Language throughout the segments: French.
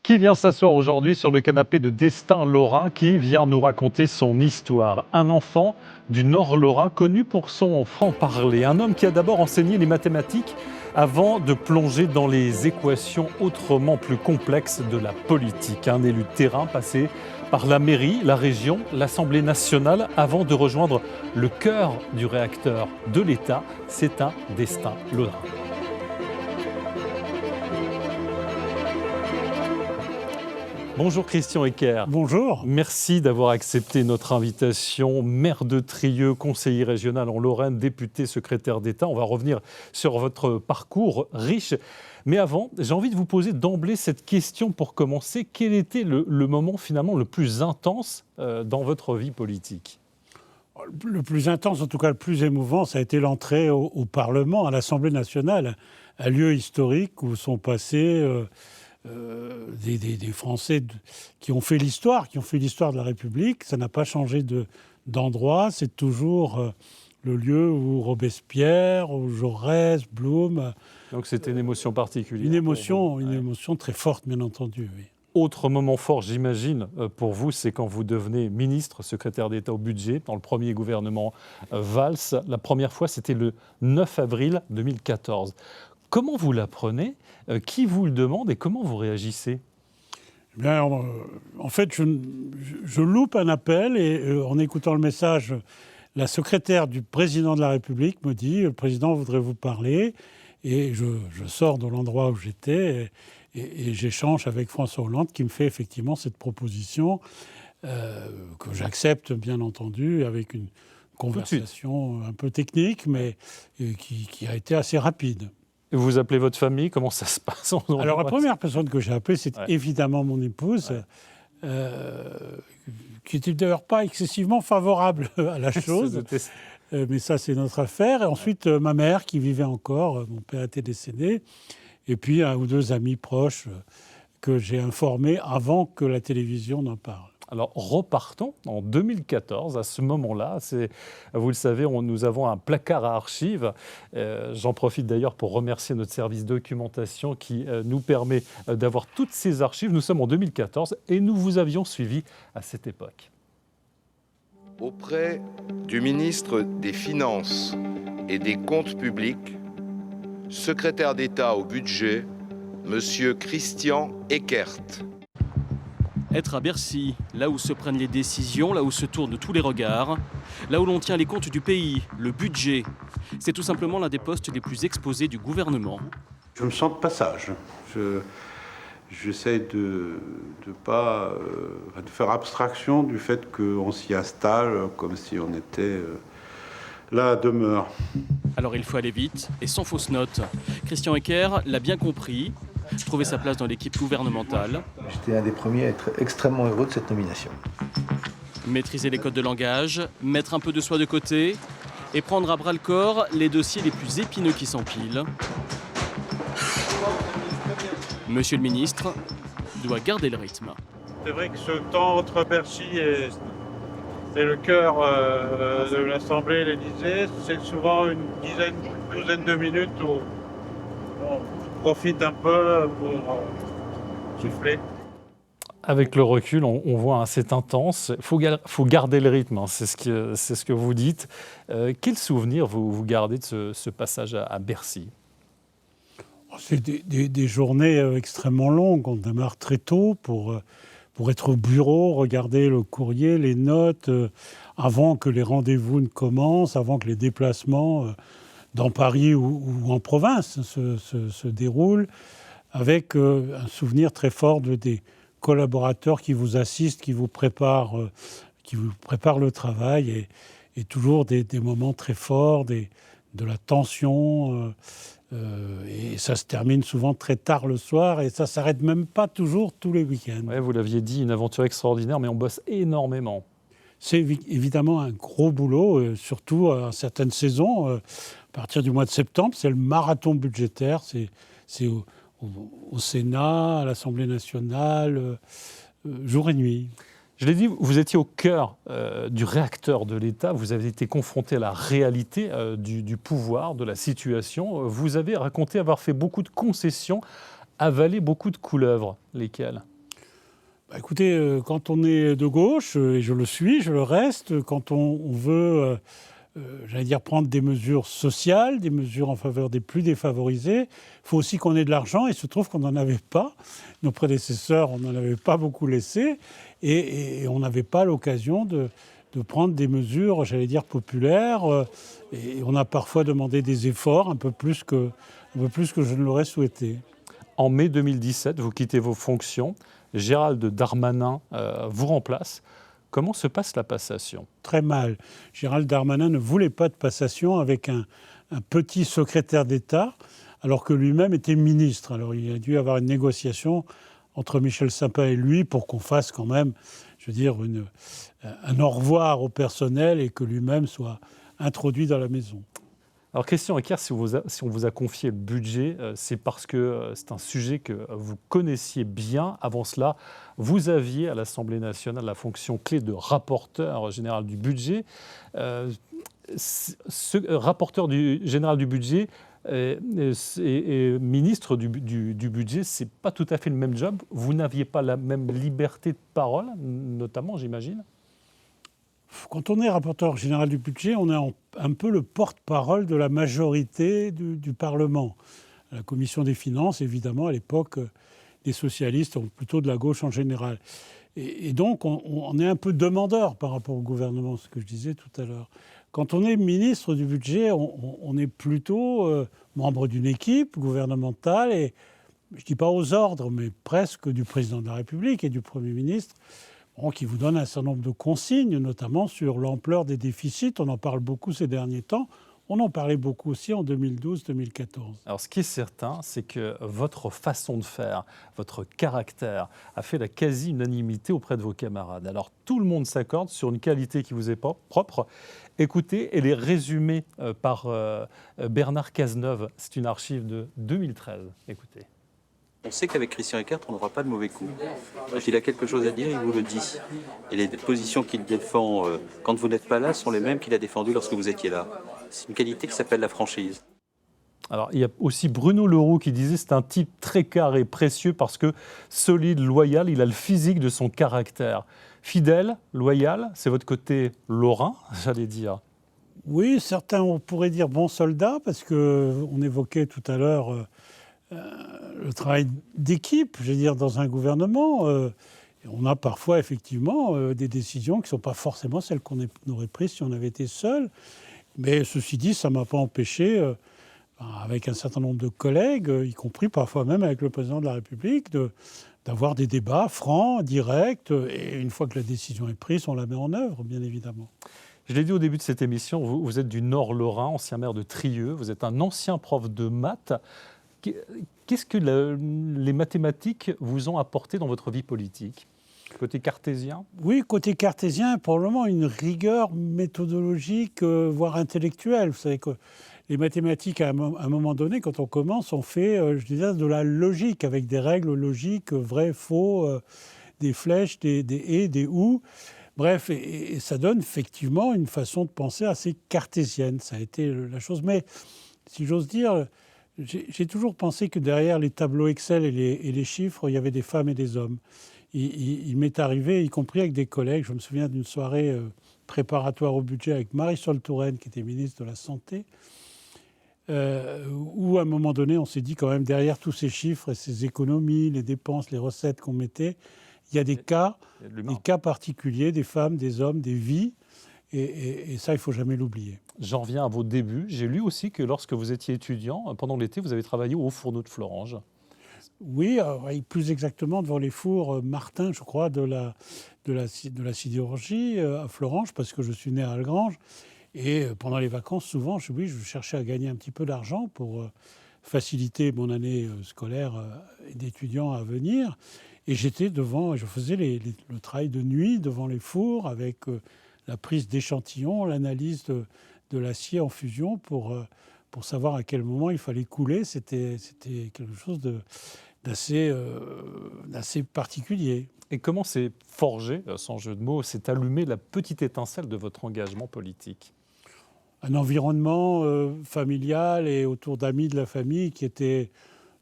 Qui vient s'asseoir aujourd'hui sur le canapé de Destin Lorrain, qui vient nous raconter son histoire. Un enfant du Nord Lorrain connu pour son franc-parler. Un homme qui a d'abord enseigné les mathématiques avant de plonger dans les équations autrement plus complexes de la politique. Un élu de terrain passé par la mairie, la région, l'Assemblée nationale avant de rejoindre le cœur du réacteur de l'État. C'est un Destin Lorrain. Bonjour Christian Eckert. Bonjour. Merci d'avoir accepté notre invitation. Maire de Trieux, conseiller régional en Lorraine, député, secrétaire d'État. On va revenir sur votre parcours riche. Mais avant, j'ai envie de vous poser d'emblée cette question pour commencer. Quel était le moment finalement le plus intense dans votre vie politique ? Le plus intense, en tout cas le plus émouvant, ça a été l'entrée au Parlement, à l'Assemblée nationale, un lieu historique où sont passés des Français qui ont fait l'histoire de la République. Ça n'a pas changé d'endroit. C'est toujours le lieu où Robespierre, où Jaurès, Blum. Donc c'était une émotion particulière. Une émotion très forte, bien entendu. Oui. Autre moment fort, j'imagine, pour vous, c'est quand vous devenez ministre, secrétaire d'État au budget, dans le premier gouvernement Valls. La première fois, c'était le 9 avril 2014. Comment vous l'apprenez ? Qui vous le demande et comment vous réagissez ? Eh bien, en fait, je loupe un appel et en écoutant le message, la secrétaire du président de la République me dit « Le président voudrait vous parler ». Et je sors de l'endroit où j'étais et j'échange avec François Hollande qui me fait effectivement cette proposition que j'accepte bien entendu avec une conversation un peu technique mais qui a été assez rapide. Et vous appelez votre famille, comment ça se passe ? Alors la première personne que j'ai appelée, c'est évidemment mon épouse, qui n'était d'ailleurs pas excessivement favorable à la chose. Mais ça, c'est notre affaire. Et ensuite, ma mère qui vivait encore, mon père était décédé. Et puis, un ou deux amis proches que j'ai informés avant que la télévision n'en parle. Alors, repartons en 2014. À ce moment-là, vous le savez, nous avons un placard à archives. J'en profite d'ailleurs pour remercier notre service documentation qui nous permet d'avoir toutes ces archives. Nous sommes en 2014 et nous vous avions suivi à cette époque. Auprès du ministre des Finances et des Comptes publics, secrétaire d'État au budget, Monsieur Christian Eckert. Être à Bercy, là où se prennent les décisions, là où se tournent tous les regards, là où l'on tient les comptes du pays, le budget, c'est tout simplement l'un des postes les plus exposés du gouvernement. Je me sens de passage. J'essaie de faire abstraction du fait qu'on s'y installe comme si on était là à demeure. Alors il faut aller vite et sans fausse note. Christian Eckert l'a bien compris, trouver sa place dans l'équipe gouvernementale. J'étais un des premiers à être extrêmement heureux de cette nomination. Maîtriser les codes de langage, mettre un peu de soi de côté et prendre à bras-le-corps les dossiers les plus épineux qui s'empilent. Monsieur le ministre doit garder le rythme. C'est vrai que ce temps entre Bercy et le cœur de l'Assemblée et l'Élysée, c'est souvent une douzaine de minutes où on profite un peu pour souffler. Avec le recul, on voit, c'est intense. Il faut garder le rythme, c'est ce que vous dites. Quel souvenir vous gardez de ce passage à Bercy ? C'est des journées extrêmement longues. On démarre très tôt pour être au bureau, regarder le courrier, les notes, avant que les rendez-vous ne commencent, avant que les déplacements dans Paris ou en province se déroulent, avec un souvenir très fort des collaborateurs qui vous assistent, qui vous préparent le travail, et toujours des moments très forts, de la tension. Et ça se termine souvent très tard le soir et ça ne s'arrête même pas toujours tous les week-ends. Ouais, vous l'aviez dit, une aventure extraordinaire, mais on bosse énormément. C'est évidemment un gros boulot, surtout à certaines saisons. À partir du mois de septembre, c'est le marathon budgétaire. C'est au Sénat, à l'Assemblée nationale, jour et nuit. Je l'ai dit, vous étiez au cœur du réacteur de l'État, vous avez été confronté à la réalité du pouvoir, de la situation. Vous avez raconté avoir fait beaucoup de concessions, avalé beaucoup de couleuvres. Lesquelles ? Écoutez, quand on est de gauche, et je le suis, je le reste, quand on veut, j'allais dire, prendre des mesures sociales, des mesures en faveur des plus défavorisés, il faut aussi qu'on ait de l'argent, et il se trouve qu'on n'en avait pas. Nos prédécesseurs, on n'en avait pas beaucoup laissé, et on n'avait pas l'occasion de prendre des mesures, j'allais dire, populaires, et on a parfois demandé des efforts un peu plus que je ne l'aurais souhaité. En mai 2017, vous quittez vos fonctions. Gérald Darmanin vous remplace. Comment se passe la passation? Très mal. Gérald Darmanin ne voulait pas de passation avec un petit secrétaire d'État, alors que lui-même était ministre. Alors il a dû y avoir une négociation entre Michel Sapin et lui pour qu'on fasse quand même, je veux dire, un au revoir au personnel et que lui-même soit introduit dans la maison. Alors, Christian Eckert, si on vous a confié le budget, c'est parce que c'est un sujet que vous connaissiez bien. Avant cela, vous aviez à l'Assemblée nationale la fonction clé de rapporteur général du budget. Ce rapporteur général du budget et ministre du budget, ce n'est pas tout à fait le même job. Vous n'aviez pas la même liberté de parole, notamment, j'imagine. Quand on est rapporteur général du budget, on est un peu le porte-parole de la majorité du Parlement. La commission des finances, évidemment, à l'époque, des socialistes, ou plutôt de la gauche en général. Et donc, on est un peu demandeur par rapport au gouvernement, ce que je disais tout à l'heure. Quand on est ministre du budget, on est plutôt membre d'une équipe gouvernementale et, je ne dis pas aux ordres, mais presque du président de la République et du Premier ministre, qui vous donne un certain nombre de consignes, notamment sur l'ampleur des déficits. On en parle beaucoup ces derniers temps. On en parlait beaucoup aussi en 2012-2014. Alors, ce qui est certain, c'est que votre façon de faire, votre caractère, a fait la quasi-unanimité auprès de vos camarades. Alors, tout le monde s'accorde sur une qualité qui vous est propre. Écoutez, elle est résumée par Bernard Cazeneuve. C'est une archive de 2013. Écoutez. On sait qu'avec Christian Eckert, on n'aura pas de mauvais coups. S'il a quelque chose à dire, il vous le dit. Et les positions qu'il défend quand vous n'êtes pas là sont les mêmes qu'il a défendues lorsque vous étiez là. C'est une qualité qui s'appelle la franchise. Alors, il y a aussi Bruno Leroux qui disait c'est un type très carré, précieux parce que solide, loyal, il a le physique de son caractère. Fidèle, loyal, c'est votre côté lorrain, j'allais dire. Oui, certains on pourrait dire bon soldat parce qu'on évoquait tout à l'heure le travail d'équipe, je veux dire, dans un gouvernement. On a parfois effectivement des décisions qui ne sont pas forcément celles qu'on aurait prises si on avait été seul. Mais ceci dit, ça ne m'a pas empêché, avec un certain nombre de collègues, y compris parfois même avec le président de la République, d'avoir des débats francs, directs. Et une fois que la décision est prise, on la met en œuvre, bien évidemment. Je l'ai dit au début de cette émission, vous êtes du Nord Lorrain, ancien maire de Trieux. Vous êtes un ancien prof de maths. Qu'est-ce que les mathématiques vous ont apporté dans votre vie politique ? Côté cartésien ? Oui, côté cartésien, probablement une rigueur méthodologique, voire intellectuelle. Vous savez que les mathématiques, à un moment donné, quand on commence, on fait, je dirais, de la logique, avec des règles logiques, vrai, faux, des flèches, des et, des ou. Bref, et ça donne effectivement une façon de penser assez cartésienne. Ça a été la chose. Mais, si j'ose dire, j'ai toujours pensé que derrière les tableaux Excel et les chiffres, il y avait des femmes et des hommes. Il m'est arrivé, y compris avec des collègues, je me souviens d'une soirée préparatoire au budget avec Marisol Touraine, qui était ministre de la Santé, où à un moment donné, on s'est dit quand même, derrière tous ces chiffres et ces économies, les dépenses, les recettes qu'on mettait, il y a des cas particuliers, des femmes, des hommes, des vies, et ça, il ne faut jamais l'oublier. J'en reviens à vos débuts. J'ai lu aussi que lorsque vous étiez étudiant, pendant l'été, vous avez travaillé au fourneau de Florange. Oui, plus exactement devant les fours Martin, je crois, de la sidérurgie à Florange, parce que je suis né à Algrange. Et pendant les vacances, souvent, je cherchais à gagner un petit peu d'argent pour faciliter mon année scolaire d'étudiant à venir. Et j'étais devant, je faisais le travail de nuit devant les fours avec la prise d'échantillons, l'analyse de l'acier en fusion pour savoir à quel moment il fallait couler. C'était quelque chose d'assez particulier. Et comment s'est forgé, sans jeu de mots, s'est allumée la petite étincelle de votre engagement politique ? Un environnement familial et autour d'amis de la famille qui étaient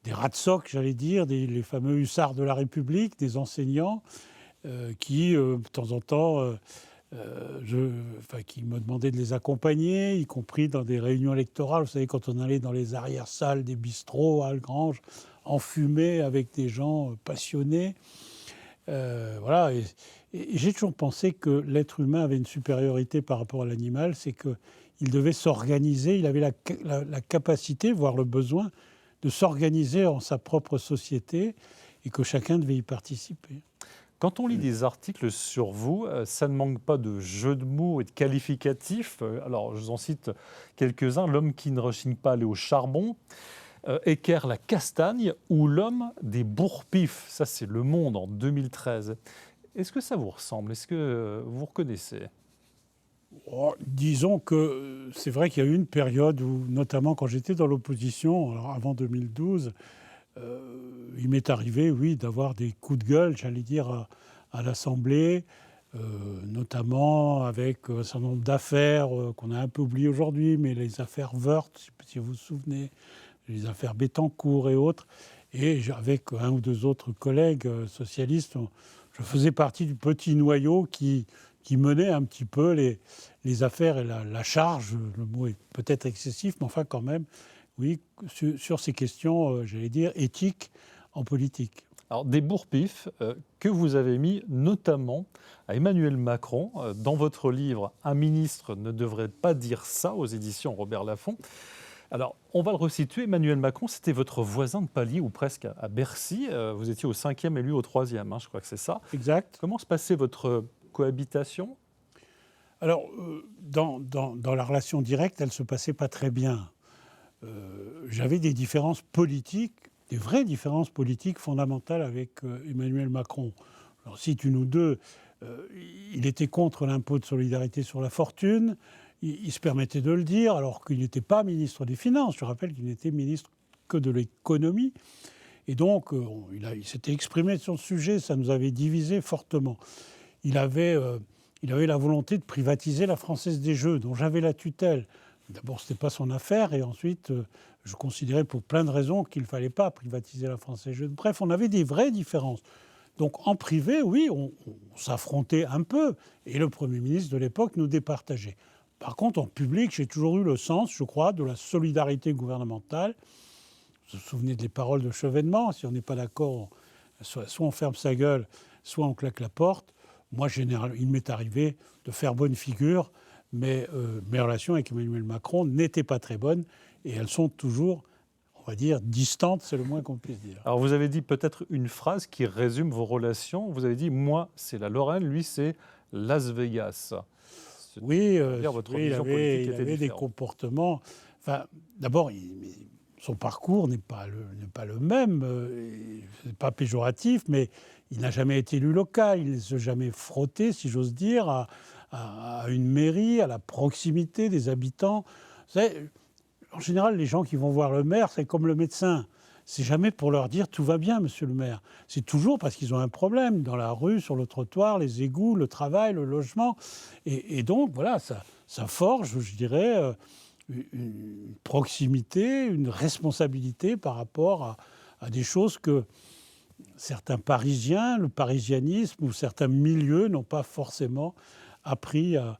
des rats de soc, j'allais dire, les fameux hussards de la République, des enseignants. qui, de temps en temps, qui me demandait de les accompagner, y compris dans des réunions électorales. Vous savez, quand on allait dans les arrière-salles des bistrots à Algrange, enfumés avec des gens passionnés. Voilà. Et j'ai toujours pensé que l'être humain avait une supériorité par rapport à l'animal, c'est qu'il devait s'organiser, il avait la capacité, voire le besoin, de s'organiser en sa propre société et que chacun devait y participer. Quand on lit des articles sur vous, ça ne manque pas de jeux de mots et de qualificatifs. Alors, je vous en cite quelques-uns. L'homme qui ne rechigne pas à aller au charbon, équerre la castagne ou l'homme des bourre-pifs. Ça, c'est Le Monde en 2013. Est-ce que ça vous ressemble? Est-ce que vous reconnaissez? Disons que c'est vrai qu'il y a eu une période où, notamment quand j'étais dans l'opposition, alors avant 2012, il m'est arrivé, oui, d'avoir des coups de gueule, j'allais dire, à l'Assemblée, notamment avec un certain nombre d'affaires qu'on a un peu oubliées aujourd'hui, mais les affaires Woerth, si vous vous souvenez, les affaires Bettencourt et autres. Et avec un ou deux autres collègues socialistes, je faisais partie du petit noyau qui menait un petit peu les affaires et la charge. Le mot est peut-être excessif, mais enfin quand même, oui, sur ces questions, j'allais dire, éthiques en politique. Alors, des bourre-pifs que vous avez mis notamment à Emmanuel Macron dans votre livre « Un ministre ne devrait pas dire ça » aux éditions Robert Laffont. Alors, on va le resituer. Emmanuel Macron, c'était votre voisin de palier, ou presque, à Bercy. Vous étiez au 5e et lui au 3e, je crois que c'est ça. Exact. Comment se passait votre cohabitation? Alors, dans la relation directe, elle ne se passait pas très bien. J'avais des différences politiques, des vraies différences politiques fondamentales avec Emmanuel Macron. Alors, cite une ou deux. Il était contre l'impôt de solidarité sur la fortune. Il se permettait de le dire, alors qu'il n'était pas ministre des Finances. Je rappelle qu'il n'était ministre que de l'économie. Et donc, il s'était exprimé sur le sujet. Ça nous avait divisés fortement. Il avait la volonté de privatiser la Française des Jeux, dont j'avais la tutelle. D'abord, ce n'était pas son affaire, et ensuite, je considérais pour plein de raisons qu'il ne fallait pas privatiser la Française des Jeux. Bref, on avait des vraies différences. Donc, en privé, oui, on s'affrontait un peu, et le Premier ministre de l'époque nous départageait. Par contre, en public, j'ai toujours eu le sens, je crois, de la solidarité gouvernementale. Vous vous souvenez des paroles de Chevènement, si on n'est pas d'accord, soit on ferme sa gueule, soit on claque la porte. Moi, il m'est arrivé de faire bonne figure, mais mes relations avec Emmanuel Macron n'étaient pas très bonnes, et elles sont toujours, on va dire, distantes, c'est le moins qu'on puisse dire. Alors, vous avez dit peut-être une phrase qui résume vos relations. Vous avez dit « Moi, c'est la Lorraine, lui, c'est Las Vegas ». Oui, il avait des comportements. Enfin, d'abord, son parcours n'est pas le même. C'est pas péjoratif, mais il n'a jamais été élu local. Il ne s'est jamais frotté, si j'ose dire, à une mairie, à la proximité des habitants. Vous savez, en général, les gens qui vont voir le maire, c'est comme le médecin. C'est jamais pour leur dire « tout va bien, monsieur le maire ». C'est toujours parce qu'ils ont un problème dans la rue, sur le trottoir, les égouts, le travail, le logement. Et donc, voilà, ça forge, je dirais, une proximité, une responsabilité par rapport à des choses que certains Parisiens, le parisianisme ou certains milieux n'ont pas forcément appris à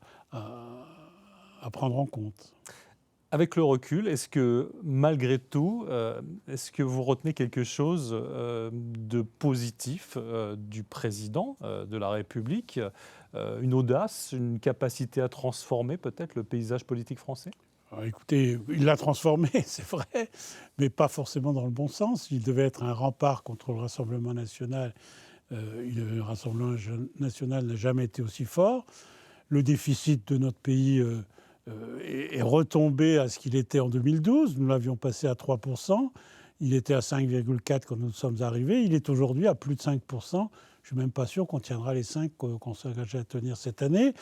prendre en compte. Avec le recul, est-ce que, malgré tout, est-ce que vous retenez quelque chose de positif du président de la République, une audace, une capacité à transformer peut-être le paysage politique français? Alors, écoutez, il l'a transformé, c'est vrai, mais pas forcément dans le bon sens. Il devait être un rempart contre le Rassemblement national. Le Rassemblement national n'a jamais été aussi fort. Le déficit de notre pays est retombé à ce qu'il était en 2012. Nous l'avions passé à 3%. Il était à 5,4% quand nous sommes arrivés. Il est aujourd'hui à plus de 5%. Je ne suis même pas sûr qu'on tiendra les 5 qu'on s'est engagé à tenir cette année.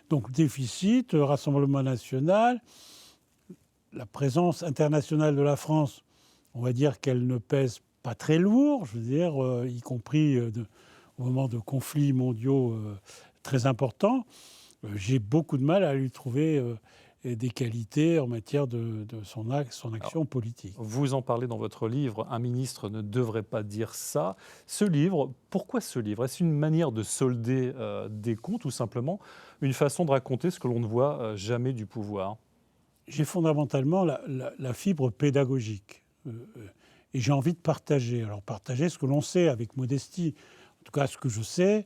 Donc déficit, Rassemblement national, la présence internationale de la France, on va dire qu'elle ne pèse pas très lourd, je veux dire, y compris au moment de conflits mondiaux très importants. J'ai beaucoup de mal à lui trouver et des qualités en matière de son action politique. Vous en parlez dans votre livre, un ministre ne devrait pas dire ça. Ce livre, pourquoi ce livre? Est-ce une manière de solder des comptes ou simplement une façon de raconter ce que l'on ne voit jamais du pouvoir? J'ai fondamentalement la fibre pédagogique et j'ai envie de partager. Alors partager ce que l'on sait avec modestie. En tout cas, ce que je sais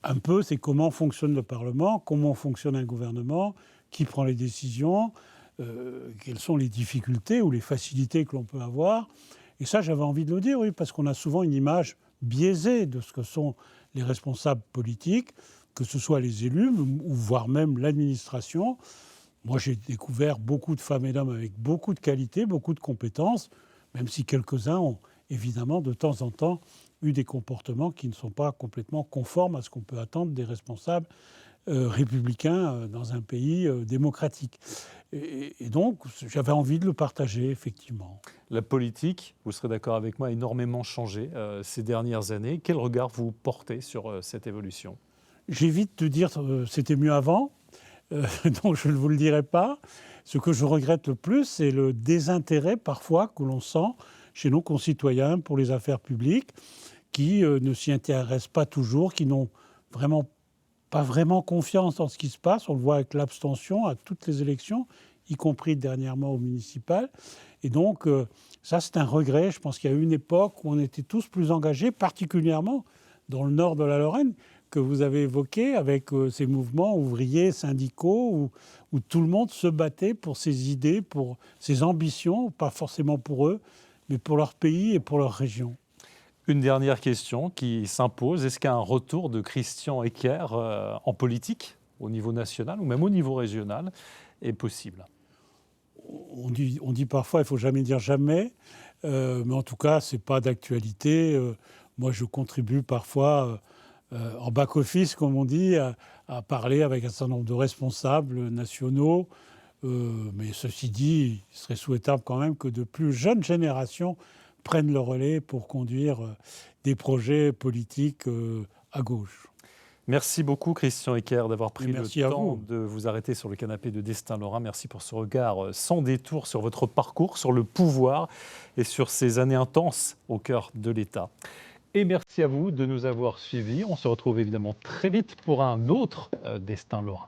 un peu, c'est comment fonctionne le Parlement, comment fonctionne un gouvernement, qui prend les décisions, quelles sont les difficultés ou les facilités que l'on peut avoir. Et ça, j'avais envie de le dire, oui, parce qu'on a souvent une image biaisée de ce que sont les responsables politiques, que ce soit les élus ou voire même l'administration. Moi, j'ai découvert beaucoup de femmes et d'hommes avec beaucoup de qualités, beaucoup de compétences, même si quelques-uns ont évidemment de temps en temps eu des comportements qui ne sont pas complètement conformes à ce qu'on peut attendre des responsables républicain dans un pays démocratique. Et donc, j'avais envie de le partager, effectivement. La politique, vous serez d'accord avec moi, a énormément changé ces dernières années. Quel regard vous portez sur cette évolution? J'évite de dire c'était mieux avant, donc je ne vous le dirai pas. Ce que je regrette le plus, c'est le désintérêt parfois que l'on sent chez nos concitoyens pour les affaires publiques, qui ne s'y intéressent pas toujours, qui n'ont pas vraiment confiance dans ce qui se passe. On le voit avec l'abstention à toutes les élections, y compris dernièrement aux municipales. Et donc, ça, c'est un regret. Je pense qu'il y a eu une époque où on était tous plus engagés, particulièrement dans le nord de la Lorraine, que vous avez évoqué, avec ces mouvements ouvriers, syndicaux, où tout le monde se battait pour ses idées, pour ses ambitions, pas forcément pour eux, mais pour leur pays et pour leur région. Une dernière question qui s'impose. Est-ce qu'un retour de Christian Eckert en politique, au niveau national ou même au niveau régional, est possible? On dit parfois, il ne faut jamais dire jamais, mais en tout cas, ce n'est pas d'actualité. Moi, je contribue parfois en back-office, comme on dit, à parler avec un certain nombre de responsables nationaux. Mais ceci dit, il serait souhaitable quand même que de plus jeunes générations prennent le relais pour conduire des projets politiques à gauche. Merci beaucoup Christian Eckert d'avoir pris le temps vous. de vous arrêter sur le canapé de Destin Lorrain. Merci pour ce regard sans détour sur votre parcours, sur le pouvoir et sur ces années intenses au cœur de l'État. Et merci à vous de nous avoir suivis. On se retrouve évidemment très vite pour un autre Destin Lorrain.